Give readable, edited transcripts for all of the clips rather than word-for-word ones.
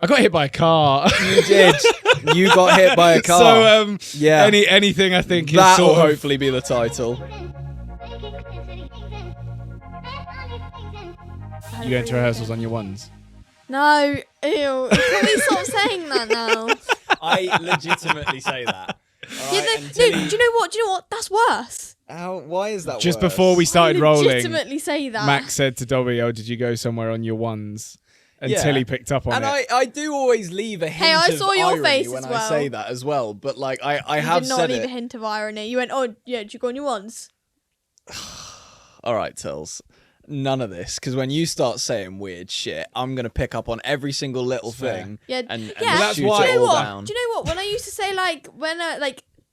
I got hit by a car. You did. You got hit by a car. So, anything I think is that'll sort of... hopefully be the title. You go into rehearsals on your ones? No, ew. Can we stop saying that now? I legitimately say that. Yeah, no, do you know what? That's worse. Why is that Just worse? before we started I rolling, legitimately say that. Max said to Dobby, "Oh, did you go somewhere on your ones?" Until he picked up on and it. I do always leave a hint Hey, I of saw your irony face when as well. I say that as well. But like I You have did not said leave a it. hint of irony. You went, oh, yeah, did you go on your ones? All right, Tills. None of this, because when you start saying weird shit, I'm gonna pick up on every single little thing Yeah, and yeah. that's shoot why- it Do you know all what? down. Do you know what? When I used to say like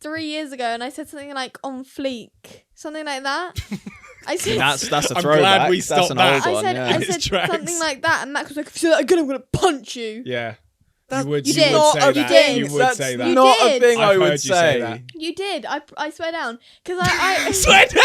3 years ago, and I said something like on fleek, something like that. I said That's a I'm throwback. glad we That's stopped an that. old I one. said yeah. I It said tracks. something like that, and Max was like, if you say that again, I'm gonna punch you. Yeah. That's- You would You say did. Not a that. thing. You would That's say that. You not did. a thing I've I would heard you say say. that. You did. I swear down, because I Swear down.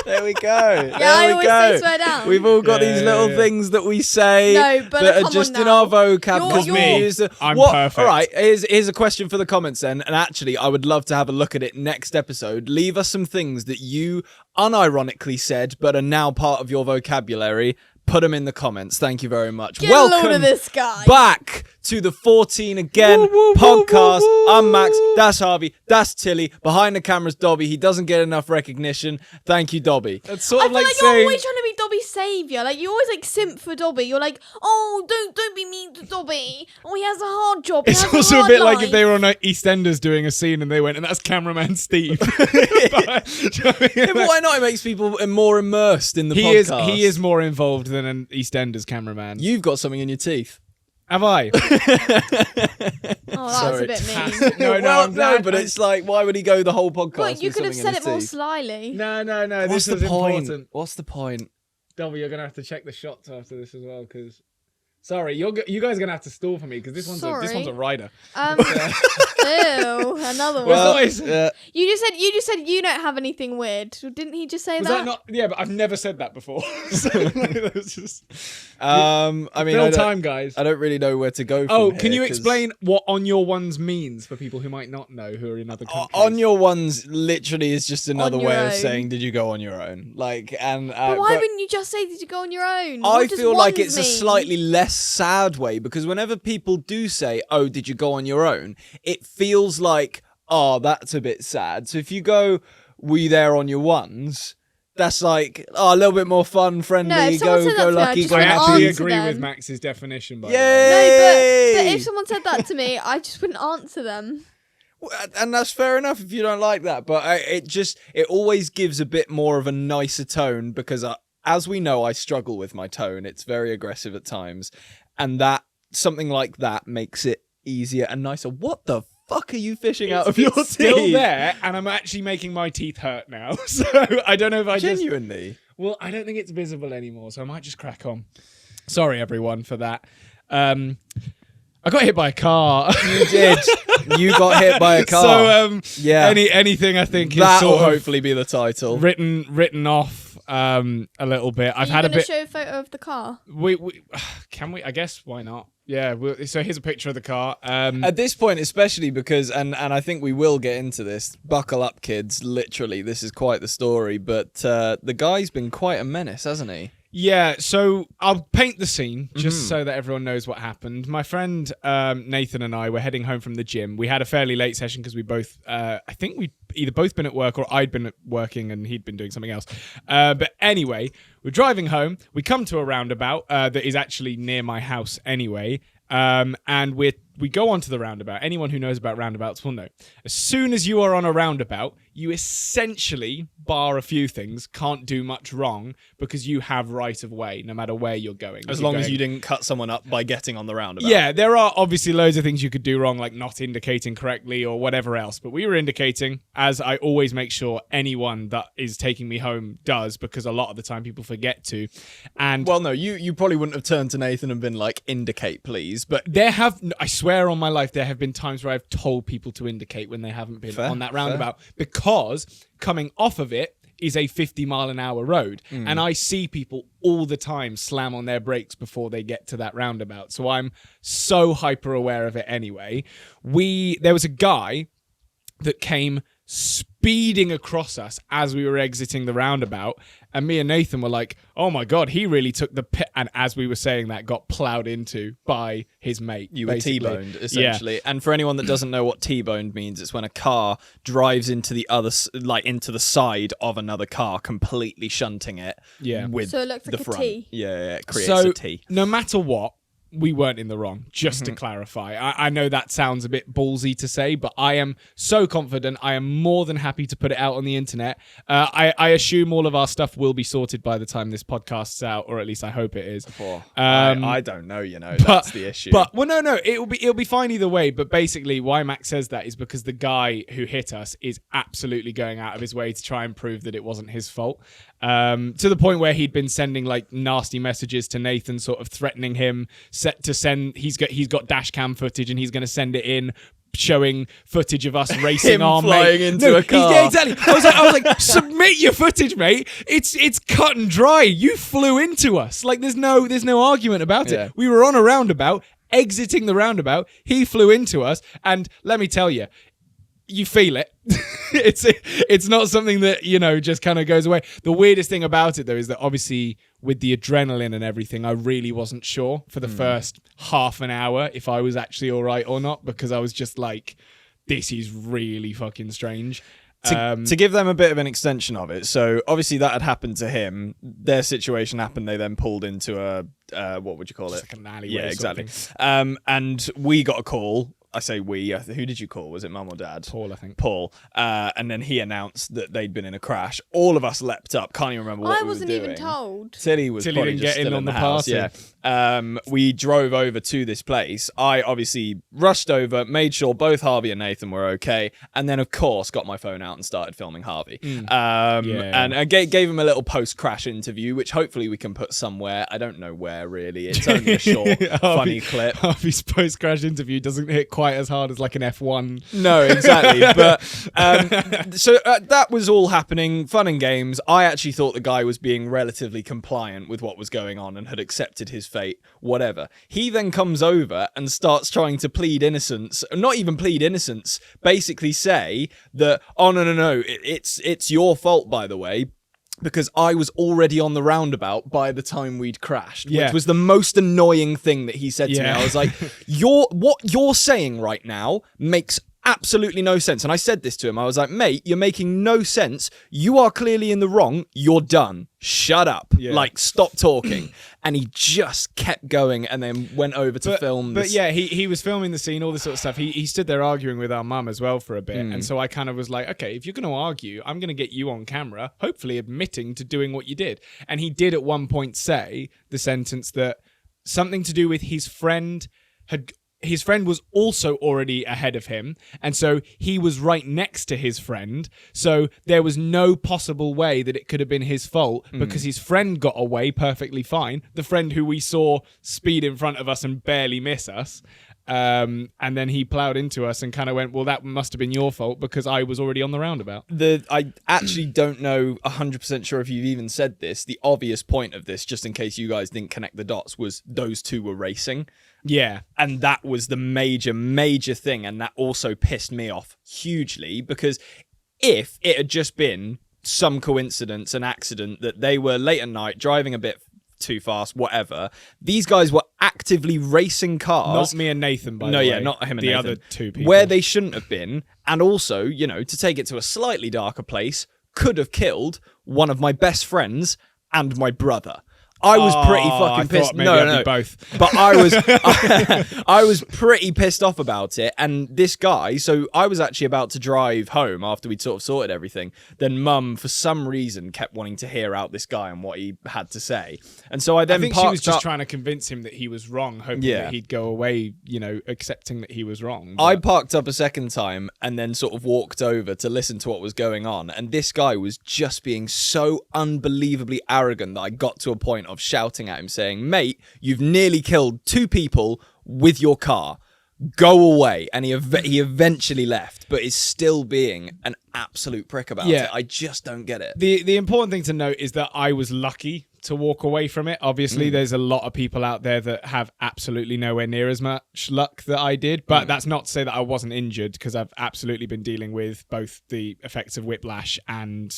There we go. I There we always go. say swear down. We've all got Yeah, these yeah, little yeah. things that we say No, but that come are just on in now. our vocab You're- because we you're- use the, I'm what? perfect. All right, here's a question for the comments then. And actually, I would love to have a look at it next episode. Leave us some things that you unironically said but are now part of your vocabulary. Put them in the comments. Thank you very much. Get a load of this guy. back to the 14 Again podcast. I'm Max. That's Harvey. That's Tilly. Behind the camera's Dobby. He doesn't get enough recognition. Thank you, Dobby. That's sort I of feel like saying... you're always trying to be Dobby's saviour. Like you always like simp for Dobby. You're like, oh, don't be mean to Dobby. Oh, he has a hard job. He It's has also a hard bit like life. if they were on EastEnders doing a scene and they went, and that's cameraman Steve. Do you know what I mean? Yeah, but why not? It makes people more immersed in the podcast. He is more involved than an EastEnders cameraman. You've got something in your teeth. Have I? Oh, that was Sorry. a bit mean. No, well, I'm glad. but it's like, why would he go the whole podcast? Well, you with could have something said in it more his teeth? slyly. No. What's This the is point? important. What's the point? Dobby, you're gonna have to check the shots after this as well, because. Sorry, you guys are gonna have to stall for me because this one's a rider. Ew, another one. Well, it's always- You just said you don't have anything weird. Didn't he just say Was that? that not? Yeah, but I've never said that before. So, like, that's just I mean, fill time, guys. I don't really know where to go. From Oh, here, can you 'cause explain what on your ones means for people who might not know who are in other countries? On your ones literally is just another On your way of own. saying, did you go on your own? Like, and But why wouldn't you just say, did you go on your own? I What does feel like ones it's a mean? slightly less sad way because whenever people do say, oh, did you go on your own? It feels like, oh, that's a bit sad. So if you go, were you there on your ones? That's like, oh, a little bit more fun, friendly, No, if someone go said that to me, lucky. I just I wouldn't actually answer agree with them. Max's definition. By Yay! the way. No, but if someone said that to me, I just wouldn't answer them. And that's fair enough if you don't like that. But it always gives a bit more of a nicer tone because as we know, I struggle with my tone. It's very aggressive at times. And that something like that makes it easier and nicer. What the fuck are you fishing out of your It's still teeth? there, and I'm actually making my teeth hurt now. So I don't know if I just. Genuinely. Well, I don't think it's visible anymore, so I might just crack on. Sorry, everyone, for that. I got hit by a car. You did. You got hit by a car. So yeah. anything I think is That'll sort of hopefully be the title. written off a little bit. I've had a bit. Show a photo of the car. We can we? I guess why not? Yeah. So here's a picture of the car. At this point, especially because, and I think we will get into this. Buckle up, kids. Literally, this is quite the story. But the guy's been quite a menace, hasn't he? Yeah, so I'll paint the scene just so that everyone knows what happened. My friend Nathan and I were heading home from the gym. We had a fairly late session because we both, I think we'd either both been at work or I'd been working and he'd been doing something else. But anyway, we're driving home. We come to a roundabout that is actually near my house anyway. And we go onto the roundabout. Anyone who knows about roundabouts will know. As soon as you are on a roundabout, you essentially, bar a few things, can't do much wrong because you have right of way no matter where you're going. As long as you didn't cut someone up by getting on the roundabout. Yeah, there are obviously loads of things you could do wrong, like not indicating correctly or whatever else. But we were indicating, as I always make sure anyone that is taking me home does, because a lot of the time people forget to. And Well, no, you probably wouldn't have turned to Nathan and been like, indicate, please. But I swear on my life, there have been times where I've told people to indicate when they haven't been Fair, on that roundabout because coming off of it is a 50-mile-an-hour road. And I see people all the time slam on their brakes before they get to that roundabout. So I'm so hyper aware of it anyway. There was a guy that came speeding across us as we were exiting the roundabout, and me and Nathan were like, oh my god, he really took the pit. And as we were saying that, got plowed into by his mate. You were T-boned, essentially. And for anyone that doesn't know what T-boned means, it's when a car drives into the into the side of another car, completely shunting it. With so it looks like the a front. T. Yeah, it creates a T. No matter what, we weren't in the wrong, just to clarify. I know that sounds a bit ballsy to say, but I am so confident. I am more than happy to put it out on the internet. I assume all of our stuff will be sorted by the time this podcast's out, or at least I hope it is. I don't know, that's the issue. But, well, no, it'll be fine either way. But basically, why Max says that is because the guy who hit us is absolutely going out of his way to try and prove that it wasn't his fault. To the point where he'd been sending like nasty messages to Nathan, sort of threatening him he's got dash cam footage and he's going to send it in, showing footage of us racing him our flying mate into a car. Yeah, exactly. I was like, submit your footage, mate. It's cut and dry. You flew into us. Like there's no argument about it. We were on a roundabout, exiting the roundabout. He flew into us, and let me tell you, you feel it. It's not something that, just kind of goes away. The weirdest thing about it, though, is that obviously with the adrenaline and everything, I really wasn't sure for the first half an hour if I was actually all right or not, because I was just like, this is really fucking strange. To give them a bit of an extension of it, so obviously that had happened to him. Their situation happened. They then pulled into a what would you call it? Like an alleyway. Yeah, exactly. And we got a call. I say we. Who did you call? Was it mum or dad? Paul, I think. Paul. And then he announced that they'd been in a crash. All of us leapt up. Can't even remember what we were doing. I wasn't even told. Tilly probably didn't just get in still on the the house. party. Yeah. We drove over to this place. I obviously rushed over, made sure both Harvey and Nathan were okay, and then of course got my phone out and started filming Harvey. And I gave him a little post-crash interview, which hopefully we can put somewhere. I don't know where really. It's only a short, funny clip. Harvey's post-crash interview doesn't hit quite as hard as like an F1. No, exactly. But so that was all happening, fun and games. I actually thought the guy was being relatively compliant with what was going on and had accepted his fate, whatever. He then comes over and starts trying to plead innocence, not even plead innocence, basically say that, oh, no, it's your fault, by the way, because I was already on the roundabout by the time we'd crashed, which was the most annoying thing that he said to me. I was like, what you're saying right now makes absolutely no sense. And I said this to him. I was like, mate, you're making no sense. You are clearly in the wrong. You're done. Shut up. Like, stop talking. And he just kept going and then went over to film this. But yeah, he was filming the scene, all this sort of stuff. He stood there arguing with our mum as well for a bit. And so I kind of was like, okay, if you're going to argue, I'm going to get you on camera, hopefully admitting to doing what you did. And he did at one point say the sentence that something to do with his friend was also already ahead of him, and so he was right next to his friend, so there was no possible way that it could have been his fault because his friend got away perfectly fine, the friend who we saw speed in front of us and barely miss us, and then he plowed into us and kind of went, well, that must have been your fault because I was already on the roundabout. I actually don't know 100% sure if you've even said this. The obvious point of this, just in case you guys didn't connect the dots, was those two were racing. Yeah. And that was the major thing. And that also pissed me off hugely, because if it had just been some coincidence, an accident, that they were late at night driving a bit too fast, whatever, these guys were actively racing cars. Not me and Nathan, by the way. No, yeah, not him and the Nathan. other two people. Where they shouldn't have been. And also, to take it to a slightly darker place, could have killed one of my best friends and my brother. I was pretty fucking pissed. No, both. But I was pretty pissed off about it. And this guy, so I was actually about to drive home after we'd sort of sorted everything. Then Mum, for some reason, kept wanting to hear out this guy and what he had to say. And so I think she was just trying to convince him that he was wrong, hoping that he'd go away, accepting that he was wrong. But I parked up a second time and then sort of walked over to listen to what was going on. And this guy was just being so unbelievably arrogant that I got to a point of shouting at him saying, mate, you've nearly killed two people with your car. go away. And he eventually left, but is still being an absolute prick about it. I just don't get it. The important thing to note is that I was lucky to walk away from it. Obviously, there's a lot of people out there that have absolutely nowhere near as much luck that I did, but that's not to say that I wasn't injured, because I've absolutely been dealing with both the effects of whiplash and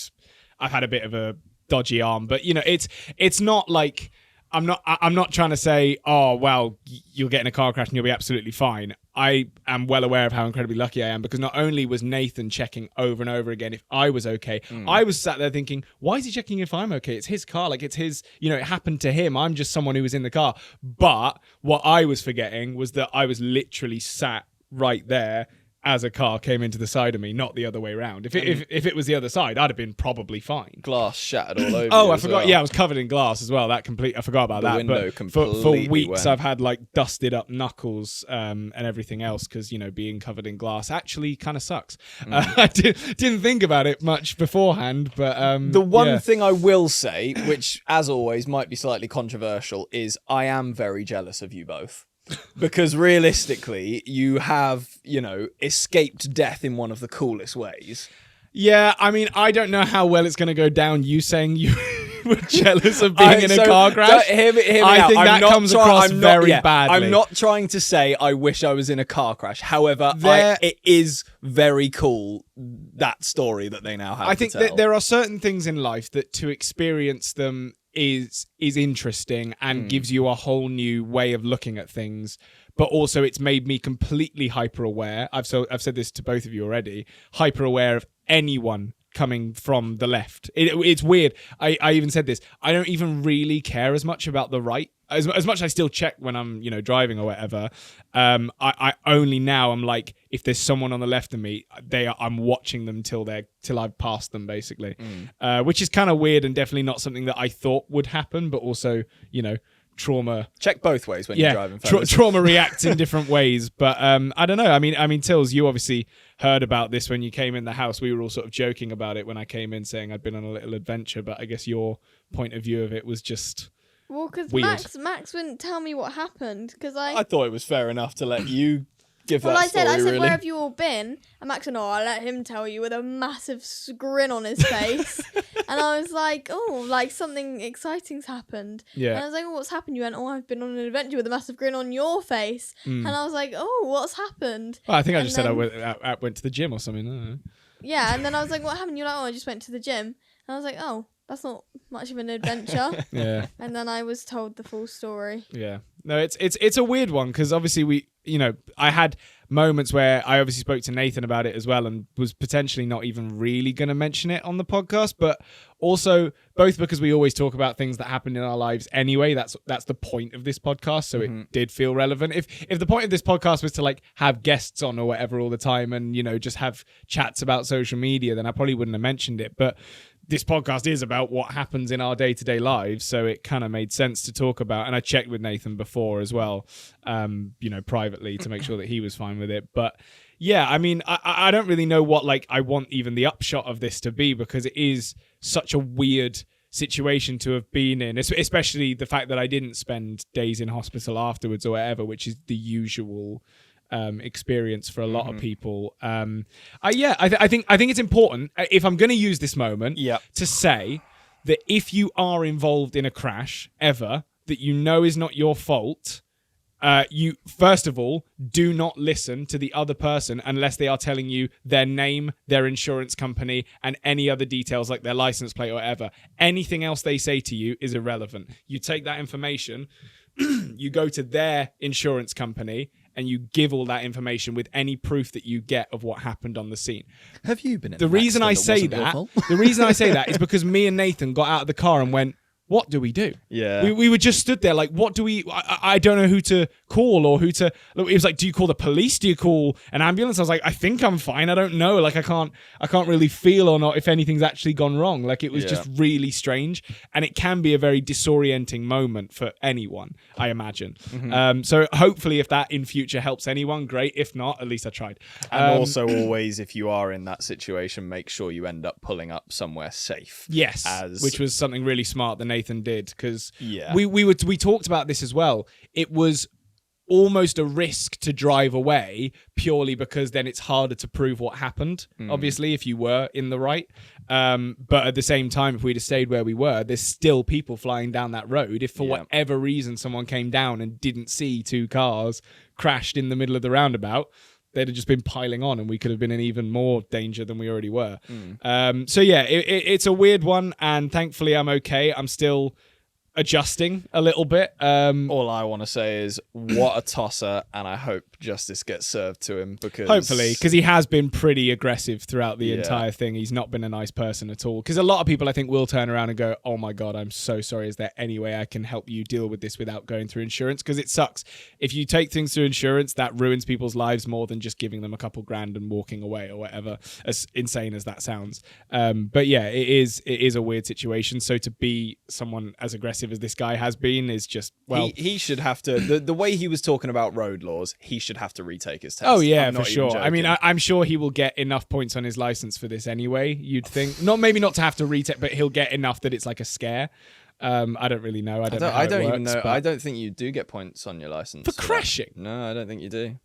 I've had a bit of a dodgy arm. But you know, it's not like I'm not trying to say, oh well, you'll get in a car crash and you'll be absolutely fine. I am well aware of how incredibly lucky I am, because not only was Nathan checking over and over again if I was okay, I was sat there thinking, why is he checking if I'm okay? It's his car, like it's his, you know, it happened to him. I'm just someone who was in the car. But what I was forgetting was that I was literally sat right there as a car came into the side of me, not the other way around. If it was the other side, I'd have been probably fine. Glass shattered all over. Oh, I forgot. Well. Yeah, I was covered in glass as well. I forgot about that. Window but for weeks, went. I've had like dusted up knuckles and everything else, because you know, being covered in glass actually kind of sucks. I didn't think about it much beforehand, but the one thing I will say, which as always might be slightly controversial, is I am very jealous of you both. Because realistically, you have, you know, escaped death in one of the coolest ways. Yeah, I mean, I don't know how well it's going to go down. You saying you were jealous of being in a car crash? Hear me I out. think that comes across very badly. I'm not trying to say I wish I was in a car crash. However, it is very cool, that story that they now have. I think that there are certain things in life that to experience them is interesting and gives you a whole new way of looking at things, but also it's made me completely hyper aware. I've said this to both of you already, hyper aware of anyone coming from the left. It's weird. I even said this. I don't even really care as much about the right. As much as I still check when I'm, you know, driving or whatever. I only now I'm like, if there's someone on the left of me, I'm watching them till I've passed them, basically. Which is kind of weird and definitely not something that I thought would happen, but also, you know, trauma. Check both ways when you're driving. Trauma reacts in different ways, but I don't know. I mean, Tills, you obviously heard about this when you came in the house. We were all sort of joking about it when I came in, saying I'd been on a little adventure, but I guess your point of view of it was just. Well, because Max wouldn't tell me what happened, because I thought it was fair enough to let you give that story. I said, really. Where have you all been? And Max went, oh, I'll let him tell you, with a massive grin on his face. And I was like, oh, like something exciting's happened. Yeah. And I was like, oh, what's happened? You went, oh, I've been on an adventure, with a massive grin on your face. And I was like, oh, what's happened? Well, I think I just said I went to the gym or something. I don't know. Yeah, and then I was like, what happened? You're like, oh, I just went to the gym. And I was like, oh, that's not much of an adventure. Yeah. And then I was told the full story. Yeah. No, it's a weird one, because obviously I had moments where I obviously spoke to Nathan about it as well, and was potentially not even really going to mention it on the podcast, but also both because we always talk about things that happened in our lives anyway. That's the point of this podcast, so it did feel relevant. If the point of this podcast was to like have guests on or whatever all the time, and you know, just have chats about social media, then I probably wouldn't have mentioned it. But this podcast is about what happens in our day-to-day lives, so it kind of made sense to talk about. And I checked with Nathan before as well, you know, privately, to make sure that he was fine with it. But yeah, I mean, I don't really know what like I want even the upshot of this to be, because it is such a weird situation to have been in, especially the fact that I didn't spend days in hospital afterwards or whatever, which is the usual experience for a lot of people. I think it's important, if I'm going to use this moment, to say that if you are involved in a crash ever that you know is not your fault, you first of all do not listen to the other person unless they are telling you their name, their insurance company, and any other details like their license plate or whatever. Anything else they say to you is irrelevant. You take that information, you go to their insurance company, and you give all that information with any proof that you get of what happened on the scene. Have you been in the reason I say that is because me and Nathan got out of the car and went, what do we do? Yeah. We were just stood there like, what do we... I don't know who to call or who to... It was like, do you call the police? Do you call an ambulance? I was like, I think I'm fine. I don't know. Like, I can't really feel or not if anything's actually gone wrong. Like, it was just really strange. And it can be a very disorienting moment for anyone, I imagine. So hopefully if that in future helps anyone, great. If not, at least I tried. And also always, if you are in that situation, make sure you end up pulling up somewhere safe. Yes, which was something really smart that Nathan did, because we talked about this as well. It was almost a risk to drive away purely because then it's harder to prove what happened, obviously, if you were in the right. But at the same time, if we'd have stayed where we were, there's still people flying down that road. If for whatever reason someone came down and didn't see 2 cars crashed in the middle of the roundabout, they'd have just been piling on and we could have been in even more danger than we already were. So yeah, it's a weird one, and thankfully I'm okay. I'm still adjusting a little bit. All I want to say is what a tosser, and I hope justice gets served to him, because Hopefully, because he has been pretty aggressive throughout the entire thing. He's not been a nice person at all. Because a lot of people, I think, will turn around and go, oh my God, I'm so sorry. Is there any way I can help you deal with this without going through insurance? Because it sucks. If you take things through insurance, that ruins people's lives more than just giving them a couple grand and walking away or whatever, as insane as that sounds. But yeah, it is a weird situation. So to be someone as aggressive as this guy has been is just, well... He should have to... The way he was talking about road laws, he should have to retake his test. Oh, yeah, I'm for not even sure. joking. I mean, I'm sure he will get enough points on his license for this anyway, you'd think. Maybe not to have to retake, but he'll get enough that it's like a scare. I don't really know. I don't know how I don't it even works, know. but- I don't think you do get points on your license. For that. crashing? No, I don't think you do.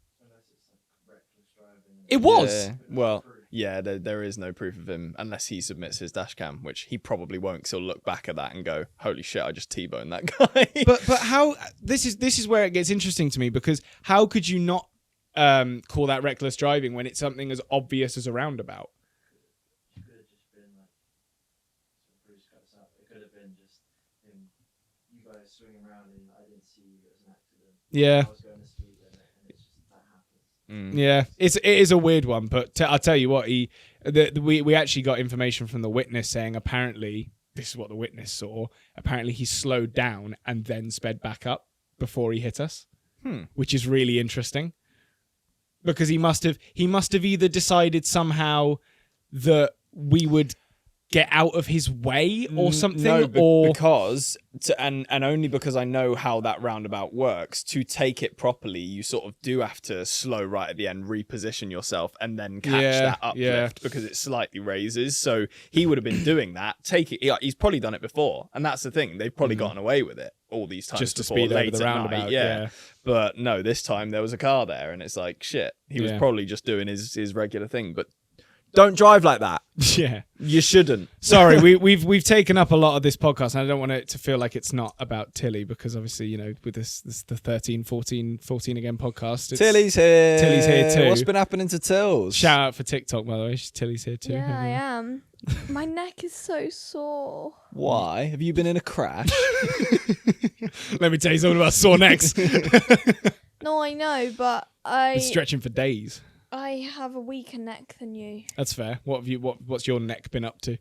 It was. Yeah. Well, yeah, there is no proof of him unless he submits his dash cam, which he probably won't, because he'll look back at that and go, holy shit, I just T-boned that guy. But how... This is where it gets interesting to me, because how could you not call that reckless driving when it's something as obvious as a roundabout? It could have just been like, so Bruce cuts up. It could have been just him, you guys swinging around and I didn't see you. It was an accident. Yeah. I was going to speed limit and it's just that happens. Yeah, it is a weird one, but I'll tell you what, we actually got information from the witness saying apparently, this is what the witness saw, apparently he slowed down and then sped back up before he hit us, which is really interesting. Because he must have either decided somehow that we would get out of his way or something, No, or because and only because I know how that roundabout works. To take it properly, you sort of do have to slow right at the end, reposition yourself, and then catch that uplift because it slightly raises. So he would have been doing that. He's probably done it before, and that's the thing. They've probably gotten away with it all these times just to before, speed over late the at roundabout. night, yeah. But no, this time there was a car there, and it's like shit. He was probably just doing his regular thing, but. Don't drive like that. Yeah, You shouldn't. sorry, we've taken up a lot of this podcast, and I don't want it to feel like it's not about Tilly, because obviously, you know, with this the 13, 14 again podcast. Tilly's here. Tilly's here too. What's been happening to Tills? Shout out for TikTok, by the way. Tilly's here too. Yeah, I am. My neck is so sore. Why? Have you been in a crash? Let me tell you something about sore necks. No, I know, but Been stretching for days. I have a weaker neck than you. That's fair. What's your neck been up to?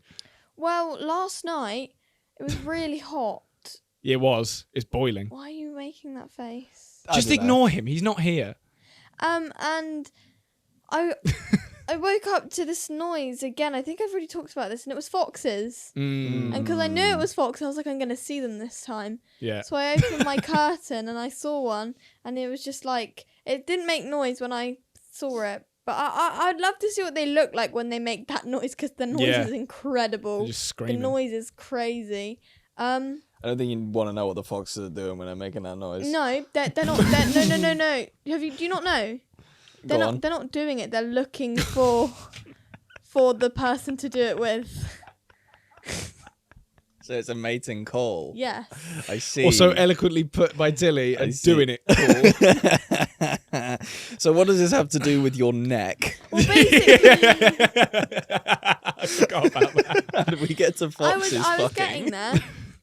Well, last night it was really hot. It was. It's boiling. Why are you making that face? Just ignore him. He's not here. And I woke up to this noise again. I think I've already talked about this, and it was foxes. And because I knew it was foxes, I was like, I'm going to see them this time. Yeah. So I opened my curtain and I saw one, and it was just like, it didn't make noise when I saw it. But I'd love to see what they look like when they make that noise, because the noise is incredible. They're just screaming. The noise is crazy. I don't think you want to know what the foxes are doing when they're making that noise. No, they're not. No. Do you not know? They're Go not. on. They're not doing it. They're looking for the person to do it with. So it's a mating call. Yes. I see. Also eloquently put by Tilly and see. doing it. So what does this have to do with your neck? Well, basically, I forgot about that. How did we get to I foxes was fucking? getting there.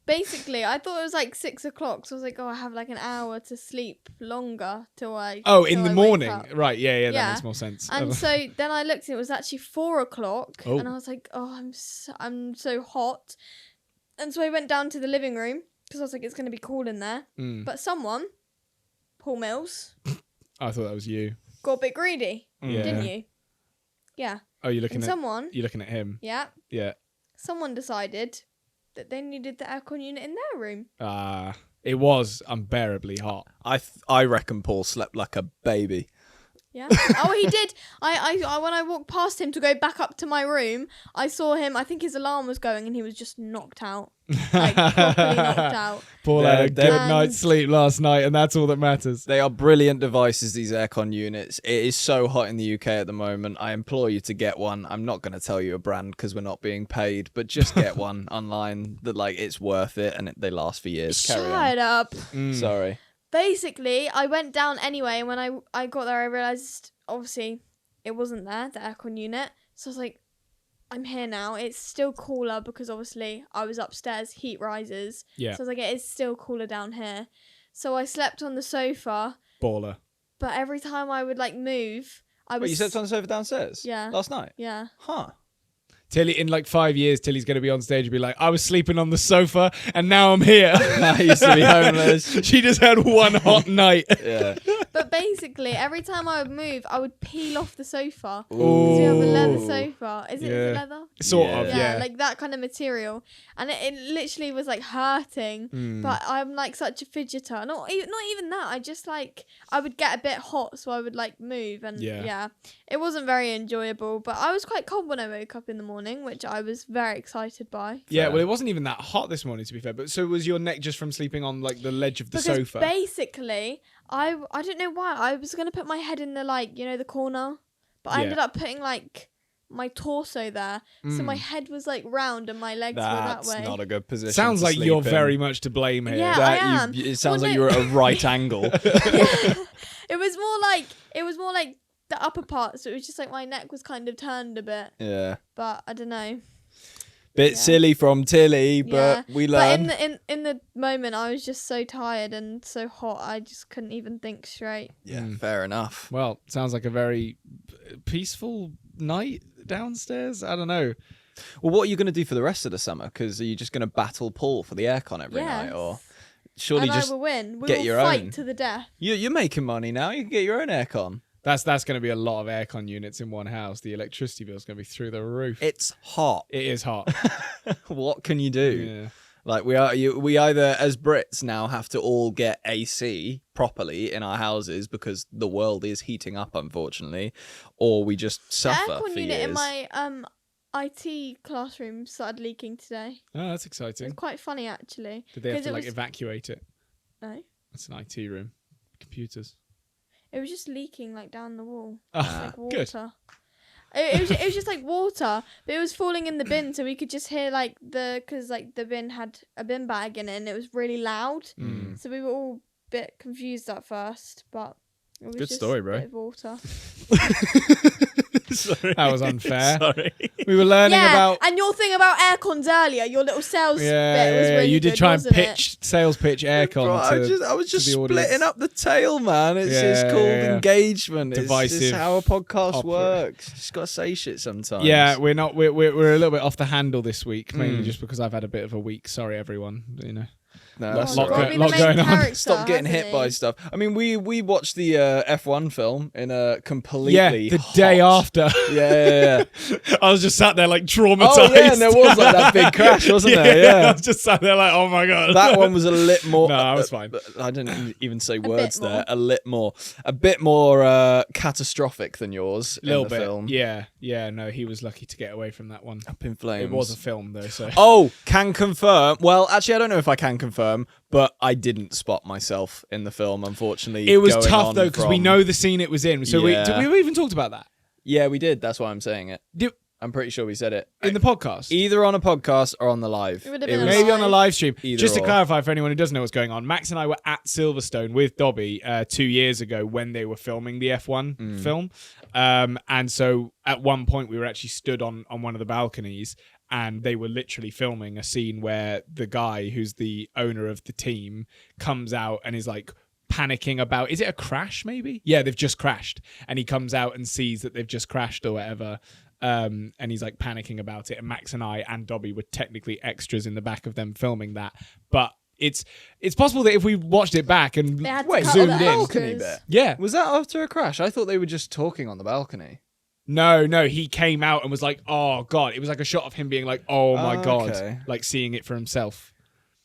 Basically, I thought it was like 6 o'clock, so I was like, oh, I have like an hour to sleep longer till I. Oh, till in the I wake morning. up. Right, yeah, that Yeah. makes more sense. And so then I looked and it was actually 4 o'clock, Oh. and I was like, oh, I'm so hot. And so I went down to the living room because I was like, it's going to be cool in there. But someone, Paul Mills, I thought that was you. got a bit greedy, Yeah. didn't you? Yeah. Oh, you're looking And at someone, him. yeah, Yeah. someone decided that they needed the aircon unit in their room. It was unbearably hot. I reckon Paul slept like a baby. Yeah. Oh, he did. I when I walked past him to go back up to my room, I saw him. I think his alarm was going, and he was just knocked out, like properly knocked out. Paul had a They're- good night's sleep last night, and that's all that matters. They are brilliant devices, these aircon units. It is so hot in the UK at the moment. I implore you to get one. I'm not going to tell you a brand because we're not being paid, but just get one online. That like it's worth it, and they last for years. Carry Shut up. on. Sorry. Basically, I went down anyway, and when I got there, I realised, obviously, it wasn't there, the aircon unit. So I was like, I'm here now. It's still cooler because, obviously, I was upstairs, heat rises. Yeah. So I was like, it is still cooler down here. So I slept on the sofa, Baller. but every time I would, like, move, I was... Wait, you slept on the sofa downstairs? Yeah. Last night? Yeah. Huh. Tilly, in like 5 years, Tilly's going to be on stage and be like, I was sleeping on the sofa and now I'm here. I used to be homeless. She just had one hot night. Yeah. But basically, every time I would move, I would peel off the sofa. Ooh. Because we have a leather sofa. Is it Yeah. leather? Sort Yeah. of, Yeah, yeah. like that kind of material. And it literally was like hurting. Mm. But I'm like such a fidgeter. Not even that. I just like, I would get a bit hot, so I would like move. And Yeah. yeah, it wasn't very enjoyable. But I was quite cold when I woke up in the morning, which I was very excited by. Yeah, Fair. well, it wasn't even that hot this morning, to be fair. But so was your neck just from sleeping on like the ledge of the Because sofa? basically, I don't know why, I was going to put my head in the like, you know, the corner. But I Yeah. ended up putting like my torso there. So my head was like round and my legs were that That's way. not a good position. Sounds to like sleep you're in. very much to blame here. Yeah. That I am. it sounds Well, like no- you're at a right angle. It was more like the upper part, so it was just like my neck was kind of turned a bit. Yeah. But I don't know. Bit Yeah. silly from Tilly, but Yeah. we But learn. in the moment, I was just so tired and so hot, I just couldn't even think straight. Yeah, fair enough. Well, sounds like a very peaceful night downstairs. I don't know. Well, what are you going to do for the rest of the summer? Because are you just going to battle Paul for the aircon every night, or surely And just I will win. We get will your fight own? to the death. you're making money now? You can get your own aircon. That's going to be a lot of aircon units in one house. The electricity bill is going to be through the roof. It's hot. It is hot. What can you do? Yeah. Like we either as Brits now have to all get AC properly in our houses because the world is heating up, unfortunately, or we just The suffer aircon for unit years. in my IT classroom started leaking today. Oh, that's It's exciting. quite funny actually. Did they have 'cause to it like was- evacuate it? No, It's an IT room. Computers. it was just leaking like down the wall. Ah, Like good. water. It was just like water, but it was falling in the bin, so we could just hear like because like the bin had a bin bag in it, and it was really loud. Mm. So we were all a bit confused at first, but it was Good just story, a bro. bit of water. Sorry. That was unfair. Sorry. We were learning Yeah, about. and your thing about aircons earlier, your little sales bit was really you did good, try and wasn't it? sales pitch aircon. Bro, I to, was just the splitting audience. up the tail, man. It's Yeah, called yeah. engagement. It's Divisive how a podcast opera. works. Just gotta say shit sometimes. Yeah, we're not. We're a little bit off the handle this week, mainly Mm. just because I've had a bit of a week. Sorry, everyone. You know. No, Oh, that's lot God, go- alright. be lot the main going on. character, Stop getting hasn't hit by he? stuff. I mean, we watched the F1 film in a completely Yeah, the day hot- after. Yeah. I was just sat there like traumatized. Oh yeah, and there was like that big crash, wasn't there? I Yeah. was just sat there like, oh my god. That one was a lit more. No, I was fine. I didn't even say bit words there. more. A bit more catastrophic than yours. Little in the bit. film. Yeah. No, he was lucky to get away from that one. Up in flames. It was a film though, so. Oh, can confirm. Well, actually, I don't know if I can confirm, but I didn't spot myself in the film, unfortunately. It was going tough on though because we from- know the scene it was in. So Yeah. we even talked about that Yeah, we did. That's why I'm saying it. Did- I'm pretty sure we said it. in the podcast. Either on a podcast or on the live. It would have been a Maybe on a live stream. Either Just to or. clarify for anyone who doesn't know what's going on, Max and I were at Silverstone with Dobby 2 years ago when they were filming the F1 film. And so at one point we were actually stood on one of the balconies and they were literally filming a scene where the guy who's the owner of the team comes out and is like panicking about, is it a crash maybe? Yeah, they've just crashed. And he comes out and sees that they've just crashed or whatever. And he's like panicking about it. And Max and I and Dobby were technically extras in the back of them filming that. But it's possible that if we watched it back and They had to Wait, cut zoomed the in. balcony extras. bit. Yeah. Was that after a crash? I thought they were just talking on the balcony. No, he came out and was like, oh God. It was like a shot of him being like, oh my Oh, God. okay. Like seeing it for himself.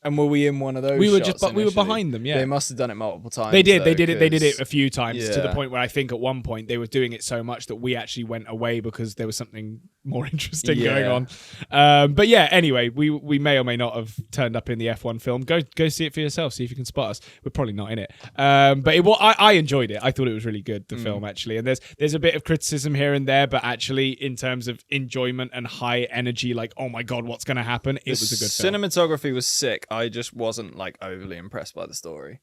And were we in one of those? We were shots just, but we were initially? behind them. Yeah, They must have done it multiple times. They did. though, They did it. They did it 'cause- a few times to the Yeah. point where I think at one point they were doing it so much that we actually went away because there was something more interesting going on. But yeah, anyway, we may or may not have turned up in the F1 film. Go see it for yourself. See if you can spot us. We're probably not in it. But I enjoyed it. I thought it was really good. The film actually, and there's a bit of criticism here and there, but actually in terms of enjoyment and high energy, like oh my god, what's going to happen? It was a good film. Cinematography was sick. I just wasn't like overly impressed by the story.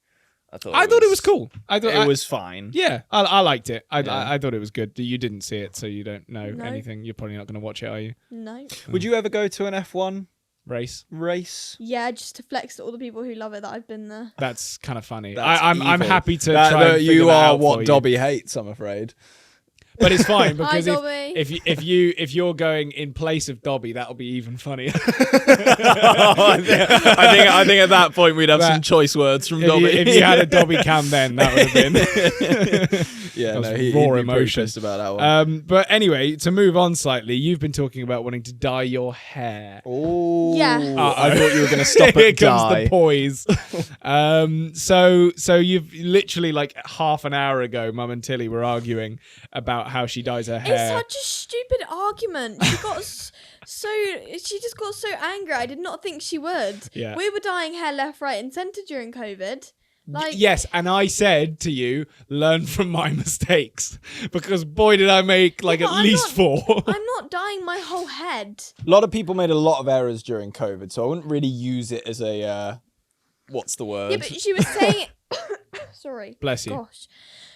I thought it was cool. I thought it was fine. Yeah, I liked it. Yeah. I thought it was good. You didn't see it, so you don't know No. anything. You're probably not going to watch it, are you? No. Would you ever go to an F1 Race. race? Yeah, just to flex to all the people who love it that I've been there. That's kind of funny. That's I'm evil. happy to That- try. that And figure you that are out for what you. Dobby hates, I'm afraid. But it's fine because Hi, Dobby. if you're going in place of Dobby, that'll be even funnier. I think at that point we'd have That- some choice words from if, Dobby. if you had a Dobby cam, then that would have been. yeah, that was no, he'd raw be pretty emotion. pissed about that one. But anyway, to move on slightly, you've been talking about wanting to dye your hair. Oh, Yeah. I thought you were going to stop Here at comes dye. the poise. So you've literally like half an hour ago, Mum and Tilly were arguing about how she dyes her It's hair. such a stupid argument. She got she just got so angry. I did not think she would. Yeah. We were dyeing hair left, right, and centre during COVID. Like, Yes, and I said to you, learn from my mistakes, because boy did I make like Yeah, at but I'm least not- 4. I'm not dyeing my whole head. A lot of people made a lot of errors during COVID, so I wouldn't really use it as a what's the word? Yeah, but she was saying sorry. Bless you. Gosh.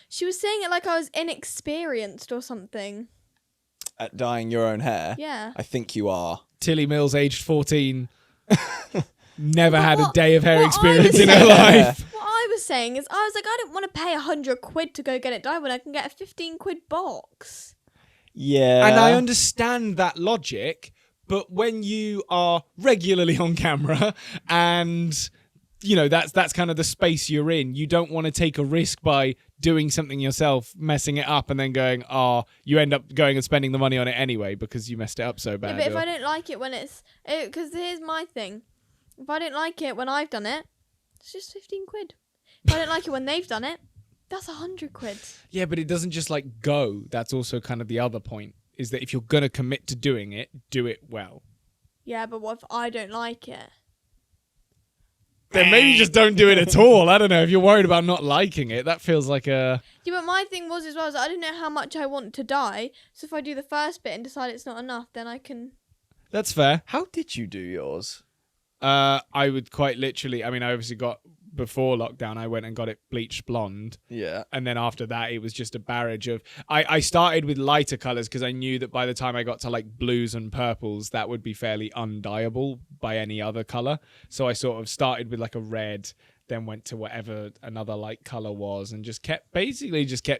She was saying it like I was inexperienced or something. At dyeing your own hair. Yeah. I think you are. Tilly Mills, aged 14, never But had a what- day of hair what I experience was in her saying- life. What I was saying is, I was like, I don't want to pay 100 quid to go get it dyed when I can get a 15 quid box. Yeah. And I understand that logic, but when you are regularly on camera and you know that's kind of the space you're in, you don't want to take a risk by doing something yourself, messing it up, and then going, you end up going and spending the money on it anyway because you messed it up so Yeah, bad. but if or- I don't like it when because here's my thing. If I don't like it when I've done it, it's just 15 quid. If I don't like it when they've done it, that's 100 quid. Yeah, but it doesn't just like go. That's also kind of the other point, is that if you're going to commit to doing it, do it well. Yeah, but what if I don't like it? Then maybe just don't do it at all. I don't know. If you're worried about not liking it, that feels like a... Yeah, but my thing was as well, is I don't know how much I want to dye. So if I do the first bit and decide it's not enough, then I can... That's fair. How did you do yours? I would quite literally... I mean, I obviously got... Before lockdown, I went and got it bleached blonde. Yeah. And then after that, it was just a barrage of... I started with lighter colours because I knew that by the time I got to like blues and purples, that would be fairly undyeable by any other colour. So I sort of started with like a red, then went to whatever another light colour was and just kept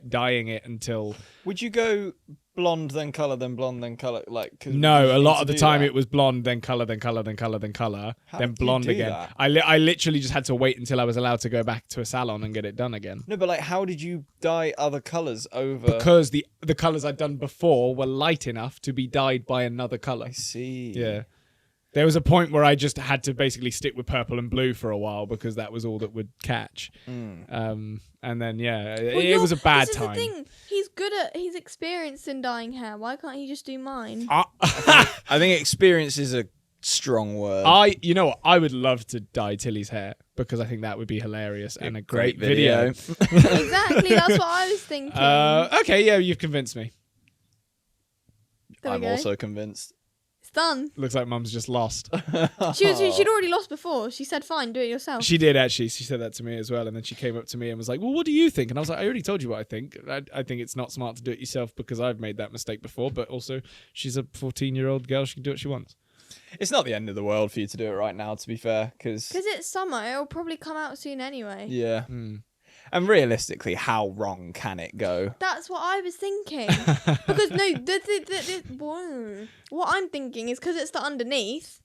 dyeing it until... Would you go blonde then color then blonde then color like? 'cause No, you a need lot to of the do time that. it was blonde, then colour, then colour, then colour, then colour, How then do you blonde do again. that? I literally just had to wait until I was allowed to go back to a salon and get it done again. No, but like, how did you dye other colors over? Because the colours I'd done before were light enough to be dyed by another colour. I see. Yeah. There was a point where I just had to basically stick with purple and blue for a while because that was all that would catch. Mm. And then, yeah, Well, it was a bad this time. Is the thing. He's experienced in dyeing hair. Why can't he just do mine? I think experience is a strong word. You know what? I would love to dye Tilly's hair because I think that would be hilarious and a great video. Exactly, that's what I was thinking. Okay, yeah, you've convinced me. There we I'm go. also convinced. It's done. Looks like Mum's just lost. She'd already lost before. She said, "Fine, do it yourself." She did actually. She said that to me as well, and then she came up to me and was like, "Well, what do you think?" And I was like, "I already told you what I think. I think it's not smart to do it yourself because I've made that mistake before. But also, she's a 14-year-old girl. She can do what she wants." It's not the end of the world for you to do it right now, to be fair, because Because it's summer. It'll probably come out soon anyway. yeah. Hmm. And realistically, how wrong can it go? That's what I was thinking. Because no, what I'm thinking is because it's the underneath.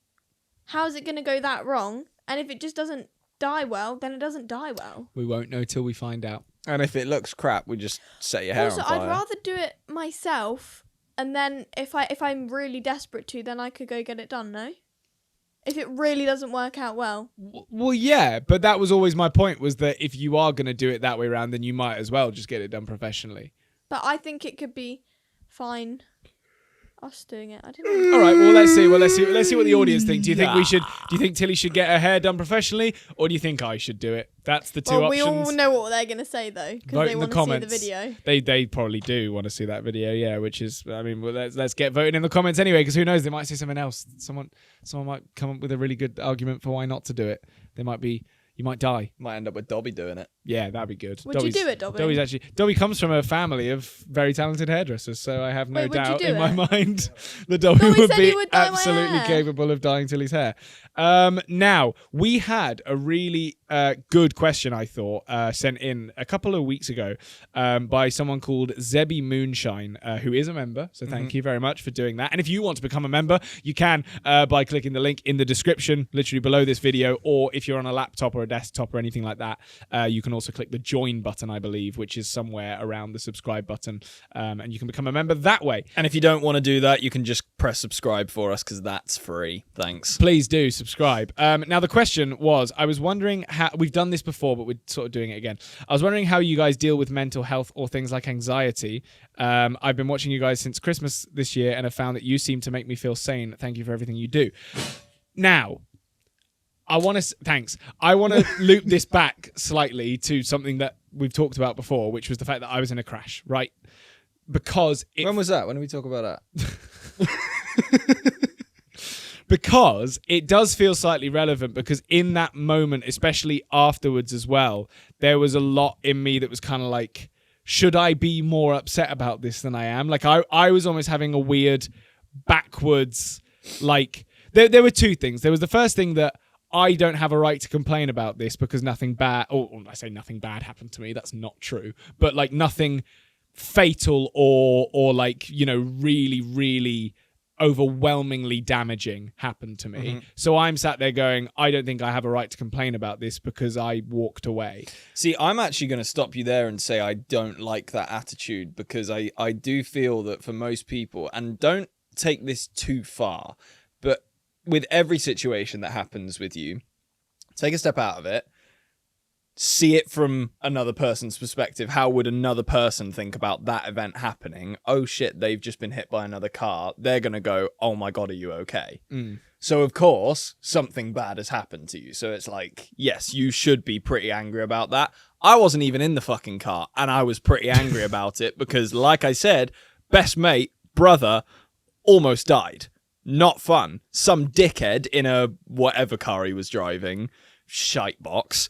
How is it going to go that wrong? And if it just doesn't dye well, then it doesn't dye well. We won't know till we find out. And if it looks crap, we just set your hair Also, on fire. I'd rather do it myself, and then if I'm really desperate to, then I could go get it done. No. if it really doesn't work out well. Well, yeah, but that was always my point, was that if you are going to do it that way around, then you might as well just get it done professionally. But I think it could be fine. Us doing it. I don't know. All right, well, let's see what the audience think. Do you think do you think Tilly should get her hair done professionally, or do you think I should do it? That's the two Well, options. we all know what they're going to say, though, because Vote they in the want to see the comments. video. They probably do want to see that video, yeah. Which is, I mean, well, let's get voting in the comments anyway, because who knows? They might say something else. Someone might come up with a really good argument for why not to do it. You might die. Might end up with Dobby doing it. Yeah, that'd be good. Would you do it, Dobby? Dobby comes from a family of very talented hairdressers, so I have no Wait, would you doubt do in my it? mind that Dobby Dobby would said he be would dye my absolutely hair. capable of dyeing Tilly's hair. Now, we had a really good question, I thought, sent in a couple of weeks ago by someone called Zebby Moonshine, who is a member. So thank you very much for doing that. And if you want to become a member, you can by clicking the link in the description, literally below this video, or if you're on a laptop or a desktop or anything like that, you can also click the join button, I believe, which is somewhere around the subscribe button, and you can become a member that way. And if you don't want to do that, you can just press subscribe for us because that's free. Thanks. Please do subscribe. Now, the question was, I was wondering how, we've done this before, but we're sort of doing it again. I was wondering how you guys deal with mental health or things like anxiety. I've been watching you guys since Christmas this year and have found that you seem to make me feel sane. Thank you for everything you do. Now, I want to loop this back slightly to something that we've talked about before, which was the fact that I was in a crash, right? Because When was that? When did we talk about that? because it does feel slightly relevant, because in that moment, especially afterwards as well, there was a lot in me that was kind of like, should I be more upset about this than I am? Like I was almost having a weird backwards, like there were two things. There was the first thing that I don't have a right to complain about this because nothing bad, or I say nothing bad happened to me. That's not true. But like nothing fatal or like, you know, really, really overwhelmingly damaging happened to me. Mm-hmm. So I'm sat there going, I don't think I have a right to complain about this because I walked away. See, I'm actually going to stop you there and say I don't like that attitude, because I do feel that for most people, and don't take this too far, but with every situation that happens with you, take a step out of it, see it from another person's perspective. How would another person think about that event happening? Oh shit, they've just been hit by another car. They're going to go, oh my God, are you okay? So of course, something bad has happened to you. So it's like, yes, you should be pretty angry about that. I wasn't even in the fucking car, and I was pretty angry about it because, like I said, best mate, brother, almost died. Not fun. Some dickhead in a whatever car he was driving, shite box,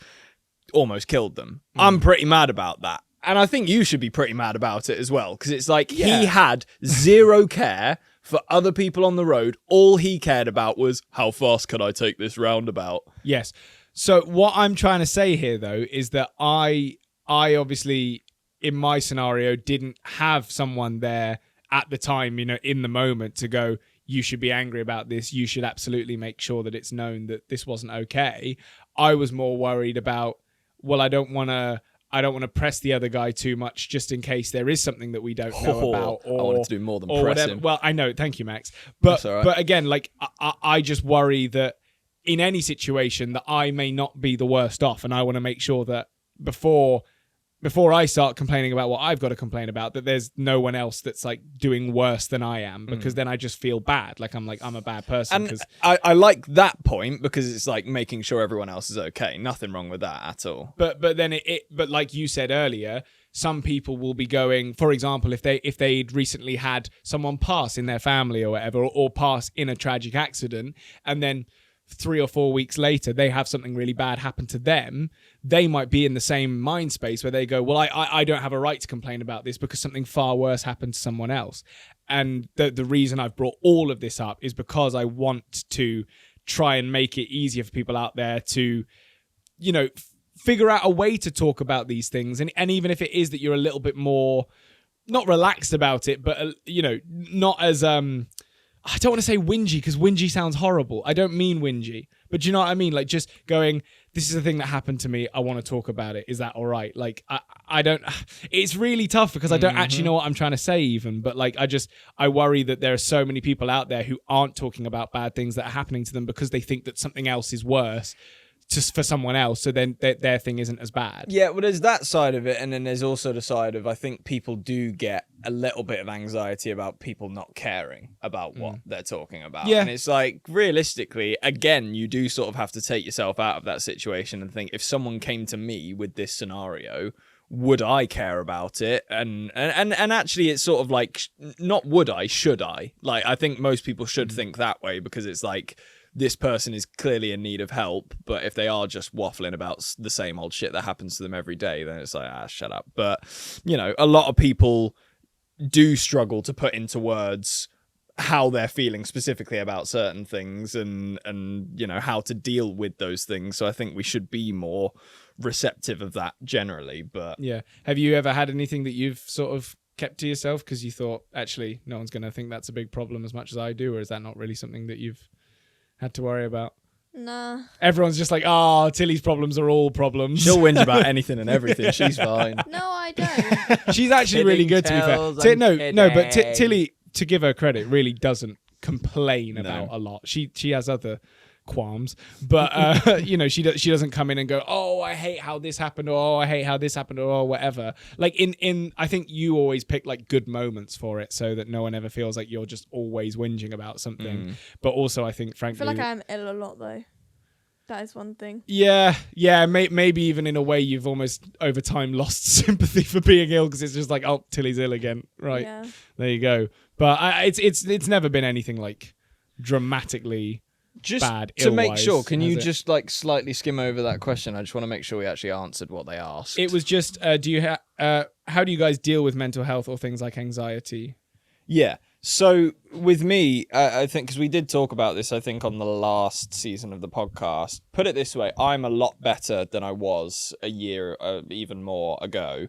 almost killed them. I'm pretty mad about that. And I think you should be pretty mad about it as well, because it's like he had zero care for other people on the road. All he cared about was, how fast can I take this roundabout? Yes. So what I'm trying to say here, though, is that I obviously, in my scenario, didn't have someone there at the time, you know, in the moment to go, you should be angry about this. You should absolutely make sure that it's known that this wasn't okay. I was more worried about, well, I don't want to press the other guy too much, just in case there is something that we don't know about. Or, I wanted to do more than or press whatever. him. Well, I know. Thank you, Max. But all right. but again, like I just worry that in any situation that I may not be the worst off, and I want to make sure that before I start complaining about what I've got to complain about, that there's no one else that's like doing worse than I am, because then I just feel bad. Like I'm a bad person. And I like that point, because it's like making sure everyone else is okay. Nothing wrong with that at all. But then but like you said earlier, some people will be going, for example, if they'd recently had someone pass in their family or whatever, or pass in a tragic accident, and then 3 or 4 weeks later they have something really bad happen to them, they might be in the same mind space where they go, well, I don't have a right to complain about this because something far worse happened to someone else. And the reason I've brought all of this up is because I want to try and make it easier for people out there to, you know, figure out a way to talk about these things. And even if it is that you're a little bit more, not relaxed about it, but, you know, not as, I don't want to say whingy, because whingy sounds horrible. I don't mean whingy, but do you know what I mean? Like just going, this is a thing that happened to me. I want to talk about it. Is that all right? Like, I don't, it's really tough because I don't actually know what I'm trying to say even, but like, I worry that there are so many people out there who aren't talking about bad things that are happening to them because they think that something else is worse just for someone else. So then their thing isn't as bad. Yeah, well, there's that side of it, and then there's also the side of I think people do get a little bit of anxiety about people not caring about what they're talking about. Yeah. And it's like, realistically, again, you do sort of have to take yourself out of that situation and think, if someone came to me with this scenario, would I care about it? And actually, it's sort of like, not would I, should I? Like, I think most people should think that way, because it's like, this person is clearly in need of help, but if they are just waffling about the same old shit that happens to them every day, then it's like, shut up. But, you know, a lot of people do struggle to put into words how they're feeling specifically about certain things and you know, how to deal with those things. So I think we should be more receptive of that generally. But Yeah. Have you ever had anything that you've sort of kept to yourself because you thought, actually, no one's going to think that's a big problem as much as I do? Or is that not really something that you've had to worry about? Nah. Everyone's just like, Tilly's problems are all problems. she'll whinge about anything and everything. She's fine. No, I don't. She's actually really good, to be fair. No, but Tilly, to give her credit, really doesn't complain about a lot. She has other qualms, but you know, she doesn't come in and go, I hate how this happened, or I hate how this happened, or whatever. Like in I think you always pick like good moments for it, so that no one ever feels like you're just always whinging about something. But also, I think, I frankly, feel like I'm ill a lot though. That is one thing. Yeah, maybe even in a way you've almost over time lost sympathy for being ill, because it's just like, Tilly's ill again, right? Yeah. There you go. But it's never been anything like dramatically Just bad. to make ill-wise, sure, can you has it? just like slightly skim over that question? I just want to make sure we actually answered what they asked. It was just, how do you guys deal with mental health or things like anxiety? Yeah. So with me, I think, because we did talk about this, I think, on the last season of the podcast. Put it this way, I'm a lot better than I was a year, even more ago.